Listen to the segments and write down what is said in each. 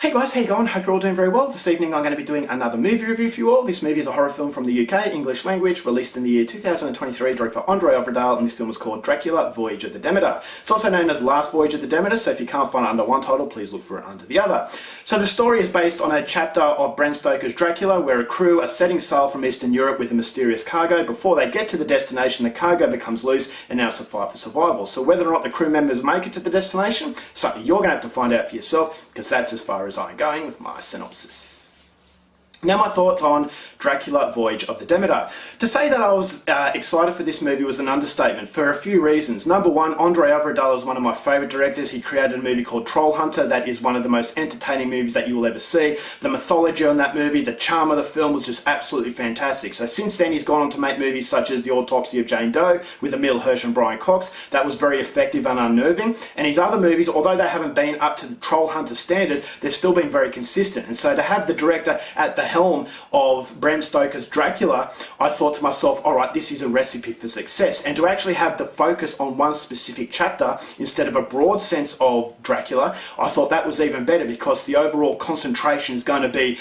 Hey guys, how you going? Hope you're all doing very well. This evening I'm going to be doing another movie review for you all. This movie is a horror film from the UK, English language, released in the year 2023, directed by Andre Overdale, and this film is called Dracula, Voyage of the Demeter. It's also known as Last Voyage of the Demeter, so if you can't find it under one title, please look for it under the other. So the story is based on a chapter of Bram Stoker's Dracula, where a crew are setting sail from Eastern Europe with a mysterious cargo. Before they get to the destination, the cargo becomes loose, and now it's a fight for survival. So whether or not the crew members make it to the destination, something you're going to have to find out for yourself, because that's as far as I'm going with my synopsis. Now my thoughts on Dracula, Voyage of the Demeter. To say that I was excited for this movie was an understatement for a few reasons. Number one, Andre Overdale is one of my favourite directors. He created a movie called Troll Hunter that is one of the most entertaining movies that you will ever see. The mythology on that movie, the charm of the film was just absolutely fantastic. So since then he's gone on to make movies such as The Autopsy of Jane Doe with Emile Hirsch and Brian Cox. That was very effective and unnerving. And his other movies, although they haven't been up to the Troll Hunter standard, they've still been very consistent. And so to have the director at the helm of Bram Stoker's Dracula, I thought to myself, alright, this is a recipe for success. And to actually have the focus on one specific chapter instead of a broad sense of Dracula, I thought that was even better, because the overall concentration is going to be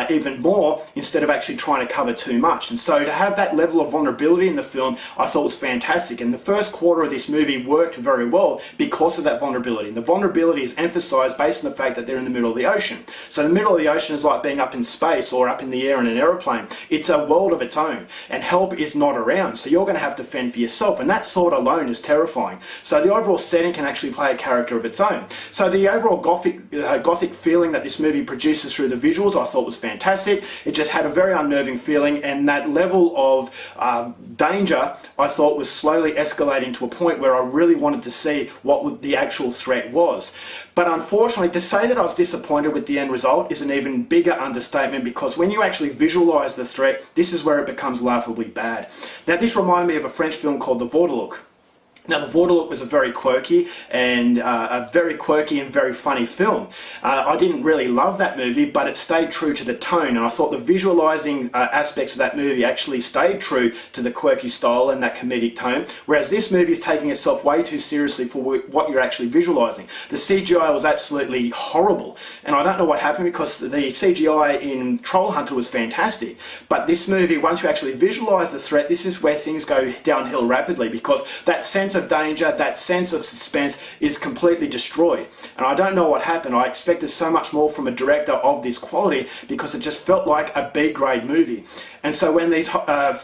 even more, instead of actually trying to cover too much. And so to have that level of vulnerability in the film, I thought was fantastic. And the first quarter of this movie worked very well because of that vulnerability. And the vulnerability is emphasised based on the fact that they're in the middle of the ocean. So the middle of the ocean is like being up in space or up in the air in an aeroplane. It's a world of its own, and help is not around, so you're going to have to fend for yourself, and that thought alone is terrifying. So the overall setting can actually play a character of its own. So the overall gothic feeling that this movie produces through the visuals I thought was fantastic. It just had a very unnerving feeling, and that level of danger I thought was slowly escalating to a point where I really wanted to see what the actual threat was. But unfortunately, to say that I was disappointed with the end result is an even bigger understatement, because when you actually visualise the threat, this is where it becomes laughably bad. Now this reminded me of a French film called The Voyage. Now, The Voyage was a very quirky and very funny film. I didn't really love that movie, but it stayed true to the tone, and I thought the visualising aspects of that movie actually stayed true to the quirky style and that comedic tone, whereas this movie is taking itself way too seriously for what you're actually visualising. The CGI was absolutely horrible, and I don't know what happened, because the CGI in Troll Hunter was fantastic, but this movie, once you actually visualise the threat, this is where things go downhill rapidly, because that sense of danger, that sense of suspense is completely destroyed. And I don't know what happened. I expected so much more from a director of this quality, because it just felt like a B-grade movie. And so when these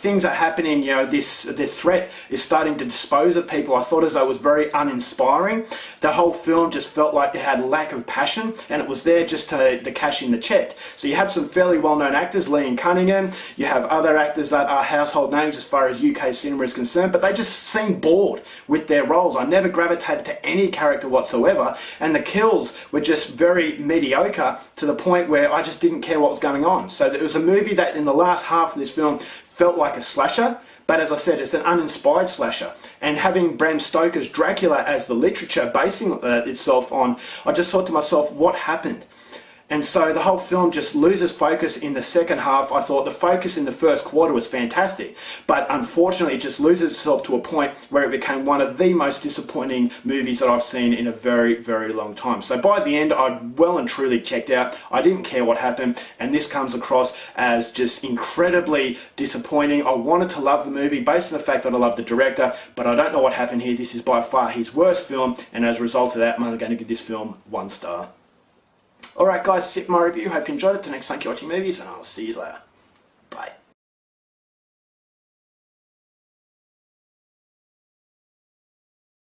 things are happening, you know, this threat is starting to dispose of people, I thought as though it was very uninspiring. The whole film just felt like it had a lack of passion, and it was there just to cash in the check. So you have some fairly well-known actors, Liam Cunningham, you have other actors that are household names as far as UK cinema is concerned, but they just seem bored with their roles. I never gravitated to any character whatsoever, and the kills were just very mediocre, to the point where I just didn't care what was going on. So it was a movie that in the last half of this film felt like a slasher, but as I said, it's an uninspired slasher. And having Bram Stoker's Dracula as the literature basing itself on, I just thought to myself, what happened? And so the whole film just loses focus in the second half. I thought the focus in the first quarter was fantastic, but unfortunately it just loses itself to a point where it became one of the most disappointing movies that I've seen in a very, very long time. So by the end, I'd well and truly checked out. I didn't care what happened, and this comes across as just incredibly disappointing. I wanted to love the movie based on the fact that I love the director, but I don't know what happened here. This is by far his worst film, and as a result of that, I'm only going to give this film 1 star. Alright guys, that's it for my review. Hope you enjoyed it. Till next time, keep watching movies, and I'll see you later.